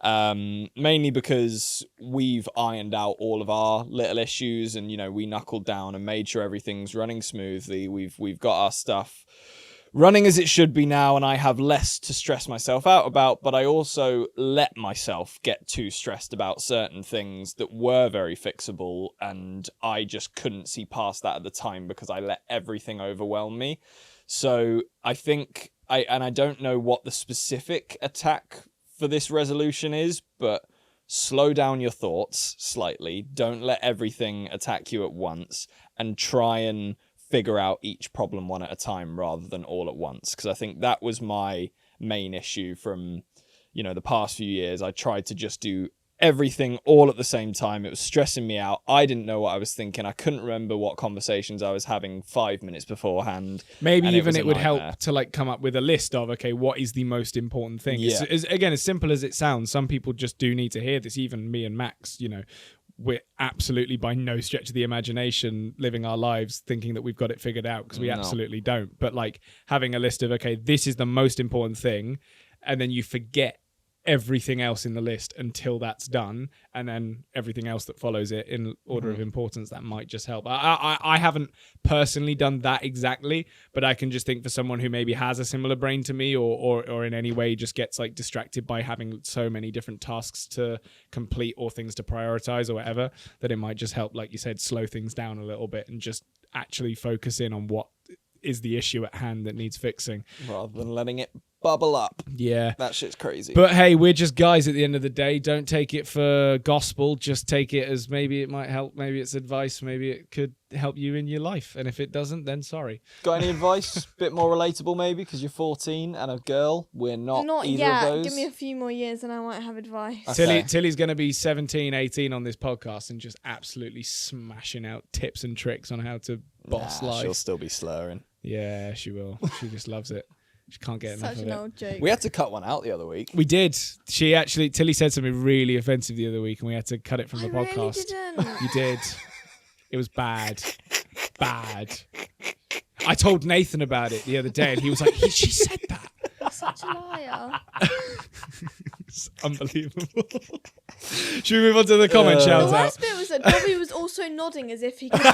Mainly because we've ironed out all of our little issues, and, you know, we knuckled down and made sure everything's running smoothly. We've got our stuff running as it should be now, and I have less to stress myself out about, but I also let myself get too stressed about certain things that were very fixable, and I just couldn't see past that at the time because I let everything overwhelm me. So I think, I don't know what the specific attack for this resolution is, but slow down your thoughts slightly. Don't let everything attack you at once, and try and figure out each problem one at a time rather than all at once. Because I think that was my main issue from, you know, the past few years. I tried to just do everything all at the same time. It was stressing me out. I didn't know what I was thinking. I couldn't remember what conversations I was having 5 minutes beforehand. Maybe and even was a it would nightmare. help to like come up with a list of, okay, what is the most important thing? Yeah. Again, as simple as it sounds, some people just do need to hear this. Even me and Max, you know, we're absolutely by no stretch of the imagination living our lives thinking that we've got it figured out, because we absolutely don't. But like having a list of, okay, this is the most important thing, and then you forget everything else in the list until that's done, and then everything else that follows it in order of importance, that might just help. I haven't personally done that exactly, but I can just think for someone who maybe has a similar brain to me, or in any way just gets like distracted by having so many different tasks to complete or things to prioritize or whatever, that it might just help, like you said, slow things down a little bit and just actually focus in on what is the issue at hand that needs fixing, Rather than letting it bubble up. Yeah. That shit's crazy. But hey, we're just guys at the end of the day. Don't take it for gospel. Just take it as maybe it might help. Maybe it's advice. Maybe it could help you in your life. And if it doesn't, then sorry. Got any advice? Bit more relatable, maybe, because you're 14 and a girl. We're not either yet. of those. Give me a few more years and I might have advice. Okay. Tilly's going to be 17, 18 on this podcast and just absolutely smashing out tips and tricks on how to boss life. She'll still be slurring. Yeah, she will. She just loves it. She can't get enough Such of an it. old joke. We had to cut one out the other week. We did. Tilly said something really offensive the other week, and we had to cut it from the podcast. Really didn't. You did. It was bad. Bad. I told Nathan about it the other day, and he was like, she said that. You're such a liar. It's unbelievable. Should we move on to the comment shout The out? worst bit was noticed that Dobby was also nodding as if he could be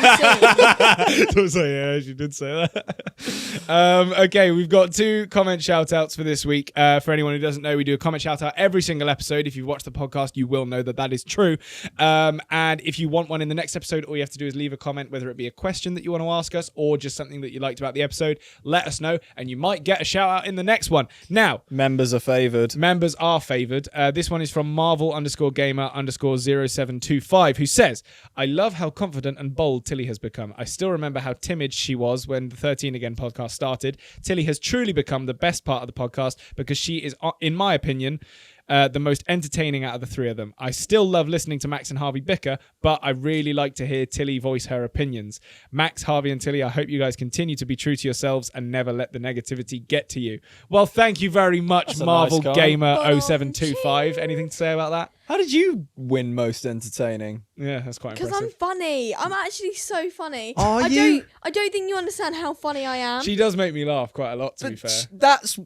seen. So yeah, she did say that. Okay, we've got 2 comment shout-outs for this week. For anyone who doesn't know, we do a comment shout-out every single episode. If you've watched the podcast, you will know that is true. And if you want one in the next episode, all you have to do is leave a comment, whether it be a question that you want to ask us or just something that you liked about the episode. Let us know, and you might get a shout-out in the next one. Now, Members are favoured. members are favoured. This one is from Marvel_Gamer_0725, who says, I love how confident and bold Tilly has become. I still remember how timid she was when the 13 Again podcast started. Tilly has truly become the best part of the podcast because she is, in my opinion, the most entertaining out of the 3 of them. I still love listening to Max and Harvey bicker, but I really like to hear Tilly voice her opinions. Max, Harvey, and Tilly, I hope you guys continue to be true to yourselves and never let the negativity get to you. Well, thank you very much, That's a Marvel nice Gamer comment. 0725. Anything to say about that? How did you win most entertaining? Yeah, that's quite Because I'm impressive. funny. I'm actually so funny. Are I you? don't think you understand how funny I am. She does make me laugh quite a lot, to be fair. That's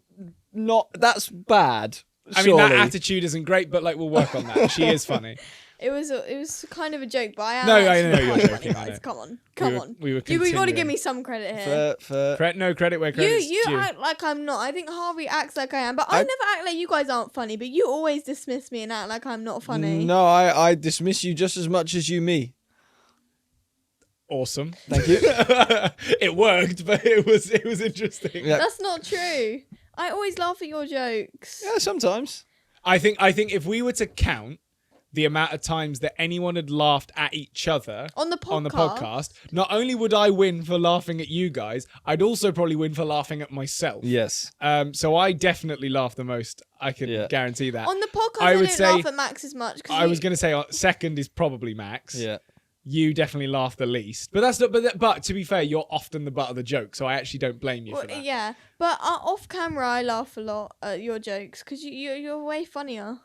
bad. I mean, that surely. attitude isn't great, but like we'll work on that. She is funny. It was kind of a joke, but I am. No, I actually know quite you're funny, joking, I guys. know. Come on, We come were- on. we were You got to continuing. give me some credit here. For No credit where You credit's due. act like I'm not. I think Harvey acts like I am, but I never act like you guys aren't funny. But you always dismiss me and act like I'm not funny. No, I dismiss you just as much as you me. Awesome. Thank you. It worked, but it was interesting. Yeah. That's not true. I always laugh at your jokes. Yeah, sometimes. I think if we were to count the amount of times that anyone had laughed at each other On the podcast, not only would I win for laughing at you guys, I'd also probably win for laughing at myself. Yes. So I definitely laugh the most. I can Yeah. guarantee that. On the podcast, I I, would don't say- laugh at Max as much. I was going to say second is probably Max. Yeah. You definitely laugh the least, but that's not. But to be fair, you're often the butt of the joke, so I actually don't blame you for that. Yeah, but off camera, I laugh a lot at your jokes because you're way funnier.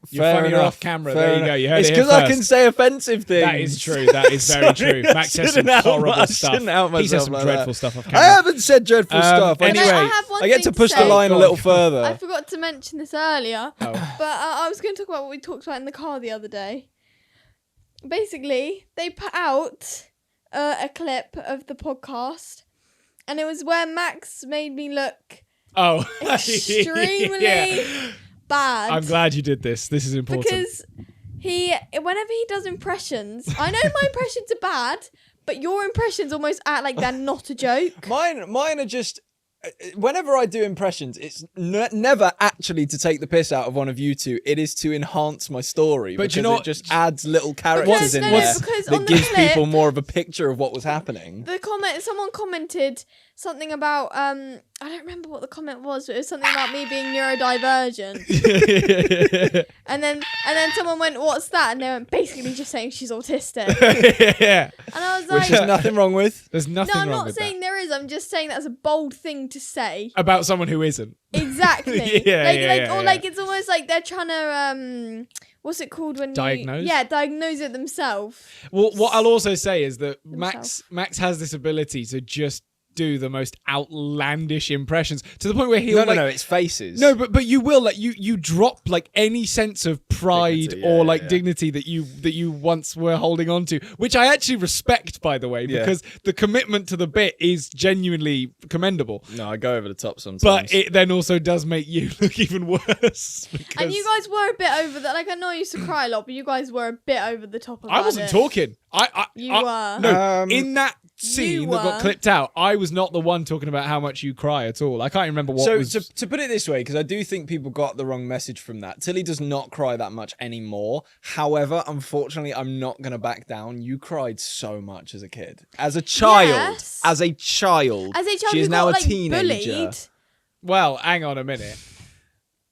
You're Fair funnier enough, off camera. fair There you enough. go. You heard It's it here because I first. can say offensive things. That is true. That is very Sorry, true. I Max says some shouldn't out- horrible I stuff. shouldn't out He says myself some like dreadful that. stuff off I camera. haven't said dreadful stuff. And Anyway, I have one I get thing to push say. the line a Go little on. I further. forgot to mention this earlier, Oh. but I was going to talk about what we talked about in the car the other day. Basically, they put out a clip of the podcast, and it was where Max made me look Oh, extremely Yeah. bad. I'm glad you did this. This is important. Because whenever he does impressions, I know my impressions are bad, but your impressions almost act like they're not a joke. Mine are just. Whenever I do impressions, it's never actually to take the piss out of one of you two. It is to enhance my story. But because you know it what? just adds little characters in no, there because on that the gives clip- people more of a picture of what was happening. Someone commented something about I don't remember what the comment was, but it was something about me being neurodivergent. and then someone went, "What's that?" And they went, basically just saying she's autistic. Yeah. And I was Which like, is nothing wrong with. There's nothing "No, I'm wrong not with saying there is. I'm just saying that's a bold thing to say." that. About someone who isn't. Exactly. Yeah, Like it's almost like they're trying to what's it called when Diagnose? diagnose it themselves. Well, what I'll also say is that Himself. Max has this ability to just do the most outlandish impressions to the point where he'll No, it's faces. No, but you will you drop like any sense of pride Dignity, or yeah, like yeah. dignity that you once were holding on to, which I actually respect, by the way, Yeah. because the commitment to the bit is genuinely commendable. No, I go over the top sometimes. But it then also does make you look even worse. And because you guys were a bit over that. Like I know I used to cry a lot, but you guys were a bit over the top about I wasn't it. talking. You were. No, Um, in that scene that got were. clipped out, I was not the one talking about how much you cry at all. I can't remember what So was. to put it this way, because I do think people got the wrong message from that. Tilly does not cry that much anymore. However, unfortunately, I'm not going to back down. You cried so much as a kid. As a child. Yes. As a child. As a child, She is who now got, a like, teenager. bullied. Well, hang on a minute.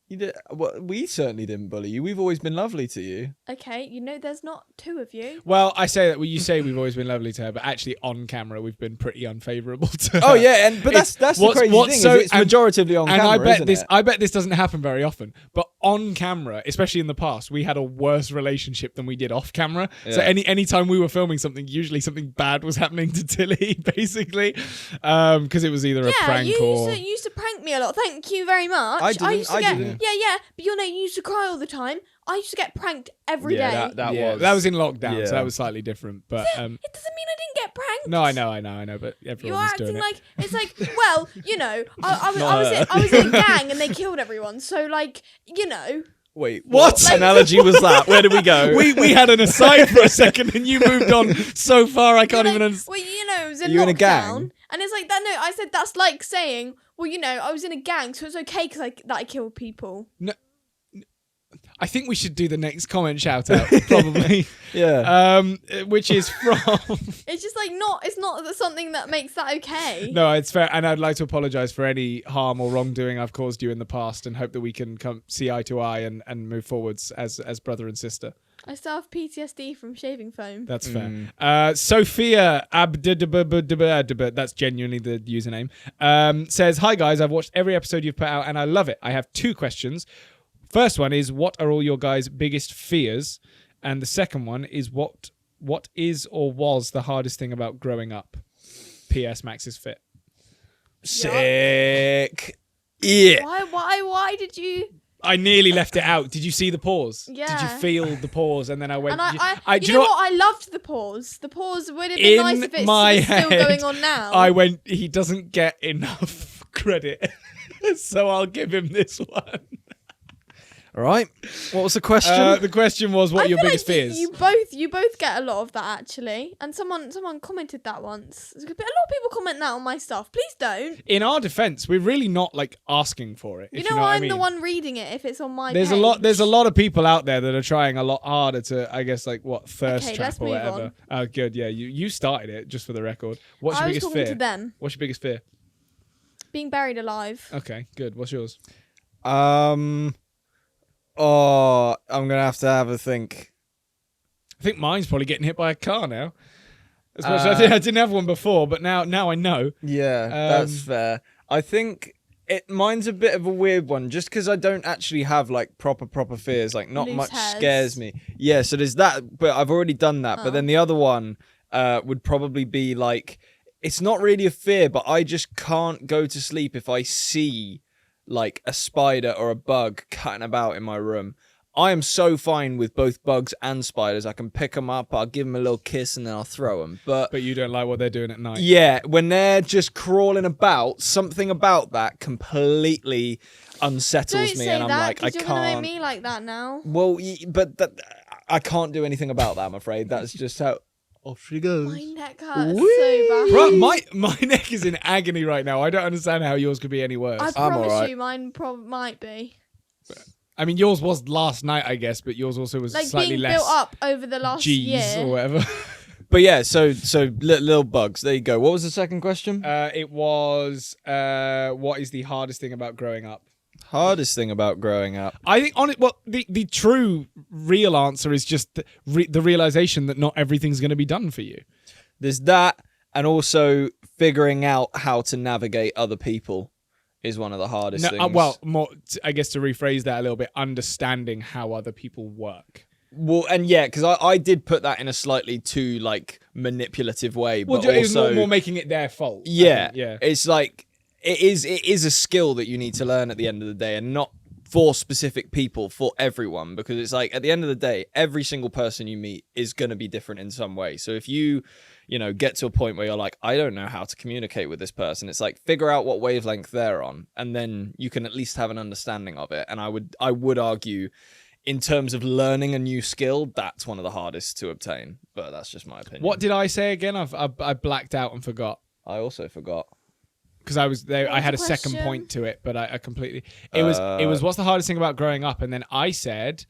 You did, well, we certainly didn't bully you. We've always been lovely to you. Okay, you know there's not two of you. Well, I say that. Well, you say we've always been lovely to her, but actually on camera we've been pretty unfavourable to her. Oh yeah, but that's It's- the crazy thing. Is it's and- majoritively on and camera, I bet isn't this. it? I bet this doesn't happen very often. But on camera, especially in the past, we had a worse relationship than we did off camera. So Yeah. any time we were filming something, usually something bad was happening to Tilly, basically, because it was either a Yeah, prank you or. used to prank me a lot. Thank you very much. I didn't, used to I get didn't. yeah, but you used to cry all the time. I used to get pranked every day. That was in lockdown, so that was slightly different. But It doesn't mean I didn't get pranked. no, I know, but You're everyone was doing acting it. like it's like, well, you know, I was in a gang and they killed everyone. So like, you know, Wait, What? what analogy was that? Where did we go? we had an aside for a second, and you moved on so far. I can't even understand. well, you know, it was in You in a lockdown, gang? and it's like that. No, I said that's like saying, well, you know, I was in a gang, so it's okay because I killed people. I think we should do the next comment shout out, probably. Yeah. Which is from. It's just like it's not something that makes that okay. No, it's fair, and I'd like to apologise for any harm or wrongdoing I've caused you in the past, and hope that we can come see eye to eye and move forwards as brother and sister. I still have PTSD from shaving foam. That's fair. Sophia Abdubadubadubad, that's genuinely the username, says, "Hi guys, I've watched every episode you've put out and I love it. I have 2 questions. First one is, what are all your guys' biggest fears? And the second one is, what is or was the hardest thing about growing up? P.S. Max is fit." Sick. Yeah. Why did you? I nearly left it out. Did you see the pause? Yeah. Did you feel the pause? And then I went. And do you know what? I loved the pause. The pause would have been In nice if it's my still head, going on now. I went, he doesn't get enough credit, so I'll give him this one. All right. What was the question? The question was, what I are your feel biggest like fears? You both get a lot of that actually, and someone commented that once. A lot of people comment that on my stuff. Please don't. In our defense, we're really not like asking for it. You if know, you know what I I'm mean. the one reading it if it's on my. There's page. There's a lot of people out there that are trying a lot harder to, I guess, like what thirst Okay, trap let's or move whatever. on. Oh, good. Yeah, you started it, just for the record. What's I your was biggest talking fear? to them. What's your biggest fear? Being buried alive. Okay, good. What's yours? Oh, I'm gonna have to have a think. I think mine's probably getting hit by a car now. As much as I didn't have one before, but now I know. Yeah, that's fair. I think mine's a bit of a weird one, just because I don't actually have like proper fears. Like not Loose much hairs. scares me. Yeah, so there's that, but I've already done that. Oh. But then the other one would probably be like, it's not really a fear, but I just can't go to sleep if I see like a spider or a bug cutting about in my room. I am so fine with both bugs and spiders. I can pick them up, I'll give them a little kiss, and then I'll throw them. But you don't like what they're doing at night. yeah, when they're just crawling about, something about that completely unsettles Don't me, say and I'm that like, I because you're gonna can't. make me like that now. Well, but I can't do anything about that. I'm afraid that's just how. Off she goes. My neck hurts Whee! so bad. Bro, my neck is in agony right now. I don't understand how yours could be any worse. I I'm promise alright. you, mine might be. I mean, yours was last night, I guess, but yours also was Like slightly being less built up over the last G's year. or whatever. But yeah, so little bugs. There you go. What was the second question? It was, what is the hardest thing about growing up? Hardest thing about growing up. I think the true real answer is just the realization that not everything's going to be done for you. There's that, and also figuring out how to navigate other people is one of the hardest things. Well, more, I guess to rephrase that a little bit, understanding how other people work. Well, and yeah, because I did put that in a slightly too like manipulative way, but Well, it was also more making it their fault. I yeah, think, yeah. it's like it is a skill that you need to learn at the end of the day, and not for specific people, for everyone, because it's like at the end of the day, every single person you meet is going to be different in some way. So if you get to a point where you're like, I don't know how to communicate with this person, it's like figure out what wavelength they're on, and then you can at least have an understanding of it. And I would argue, in terms of learning a new skill, that's one of the hardest to obtain. But that's just my opinion. What did I say again? I blacked out and forgot. I also forgot. Because I was there, What I was had a the second question? point to it, but I completely. It was what's the hardest thing about growing up, and then I said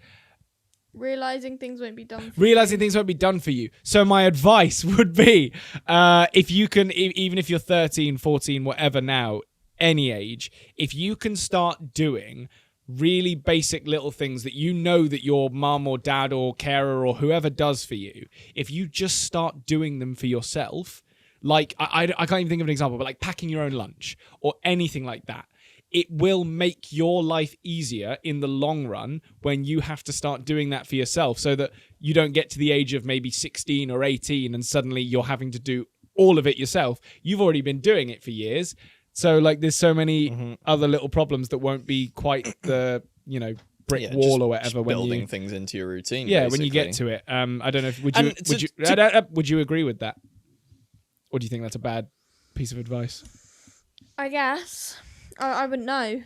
Realizing things won't be done. For realizing things won't be done for you. So my advice would be, if you can, even if you're 13, 14, whatever now, any age, if you can start doing really basic little things that you know that your mum or dad or carer or whoever does for you, if you just start doing them for yourself, like I can't even think of an example, but like packing your own lunch or anything like that, it will make your life easier in the long run when you have to start doing that for yourself, so that you don't get to the age of maybe 16 or 18 and suddenly you're having to do all of it yourself. You've already been doing it for years. So like there's so many other little problems that won't be quite the, brick Yeah, wall just or whatever when building you things into your routine. yeah when you get basically. to it. I don't know if would And you would you agree with that, or do you think that's a bad piece of advice? I guess. I wouldn't know.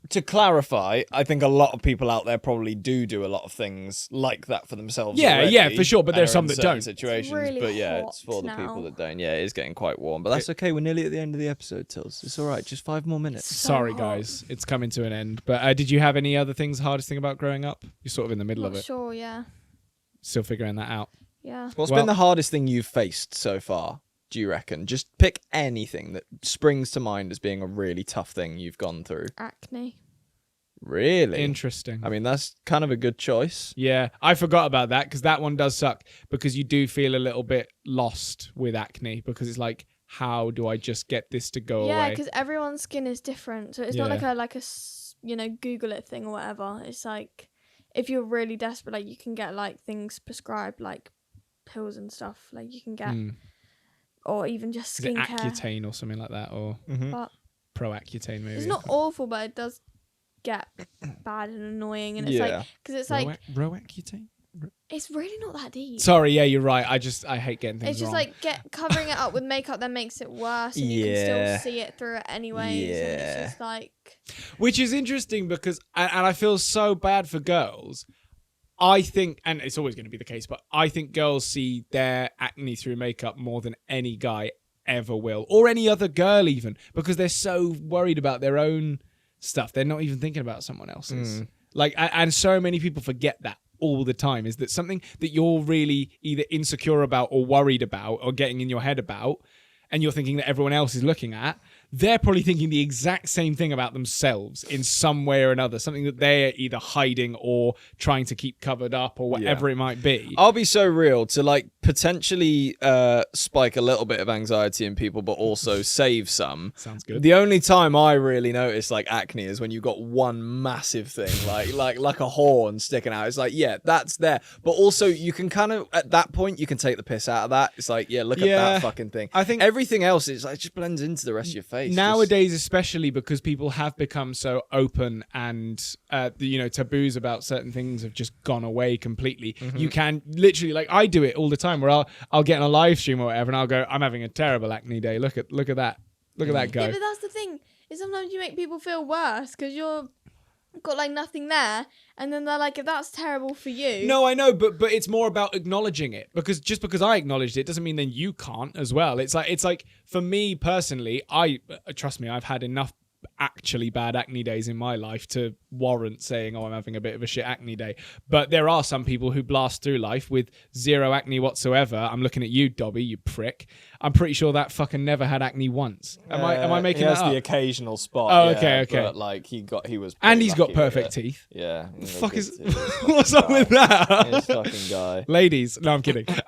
To clarify, I think a lot of people out there probably do a lot of things like that for themselves. Yeah, already, yeah, for sure, but and there's are some in that certain don't. situations. really But yeah, hot it's for the people now. that don't. Yeah, it is getting quite warm, but that's okay. We're nearly at the end of the episode, Tills. It's all right. Just 5 more minutes. So Sorry, hot. guys, it's coming to an end. But did you have any other things? Hardest thing about growing up? You're sort of in the middle Not of it, sure. Yeah. still figuring that out. Yeah. What's Well- been the hardest thing you've faced so far? Do you reckon? Just pick anything that springs to mind as being a really tough thing you've gone through. Acne. Really? Interesting. I mean, that's kind of a good choice. Yeah, I forgot about that because that one does suck because you do feel a little bit lost with acne because it's like, how do I just get this to go Yeah, away? because everyone's skin is different, so it's not Yeah. like a Google it thing or whatever. It's like if you're really desperate, like you can get like things prescribed, like pills and stuff. Like you can get, Mm. or even just Is it skincare. Accutane or something like that, or But Pro-Accutane maybe? it's not awful, but it does get bad and annoying, and it's Yeah. like because it's like Pro-Accutane? it's really not that deep. Sorry, yeah, you're right. I hate getting things It's just wrong. like covering it up with makeup that makes it worse, and you Yeah. can still see it through it anyways. And Yeah. it's just like Which is interesting because, and I feel so bad for girls. I think, and it's always going to be the case, but I think girls see their acne through makeup more than any guy ever will, or any other girl even, because they're so worried about their own stuff. They're not even thinking about someone else's. Like, and so many people forget that all the time, is that something that you're really either insecure about or worried about or getting in your head about, and you're thinking that everyone else is looking at, they're probably thinking the exact same thing about themselves in some way or another, something that they're either hiding or trying to keep covered up or whatever it might be. I'll be so real to like potentially spike a little bit of anxiety in people, but also save some. Sounds good. The only time I really notice like acne is when you've got one massive thing, like a horn sticking out. It's like, yeah, that's there. But also you can kind of, at that point, you can take the piss out of that. It's like, yeah, look at Yeah. that fucking thing. I think Everything else is like, just blends into the rest of your face. nowadays, especially because people have become so open and taboos about certain things have just gone away completely. You can literally, like, I do it all the time where I'll get on a live stream or whatever and I'll go, I'm having a terrible acne day. Look at that. Look at that go. yeah, but that's the thing. Is sometimes you make people feel worse because you're got like nothing there, and then they're like, if that's terrible for you. No, I know, but it's more about acknowledging it, because just because I acknowledged it doesn't mean then you can't as well. It's like for me personally, trust me, I've had enough actually bad acne days in my life to warrant saying, oh, I'm having a bit of a shit acne day. But there are some people who blast through life with zero acne whatsoever. I'm looking at you, Dobby, you prick. I'm pretty sure that fucking never had acne once. Am I making he has that up? the occasional spot. Oh, yeah, okay. But like he was, And pretty he's got lucky with perfect it. teeth. Yeah. The fuck is what's up with that? This fucking guy. Ladies, no, I'm kidding. But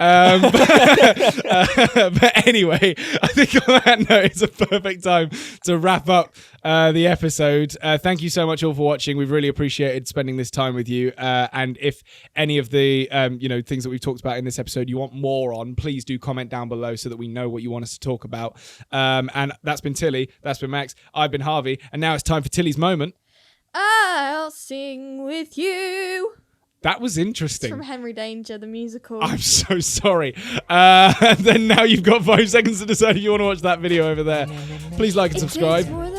anyway, I think on that note, it's a perfect time to wrap up the episode. Thank you so much all for watching. We've really appreciated spending this time with you. And if any of the things that we've talked about in this episode you want more on, please do comment down below so that we know what you want us to talk about. And that's been Tilly, that's been Max, I've been Harvey, and now it's time for Tilly's moment. I'll sing with you. That was It's interesting. from Henry Danger, the musical. I'm so sorry. And then now you've got 5 seconds to decide if you want to watch that video over there. Please like and It takes subscribe. more than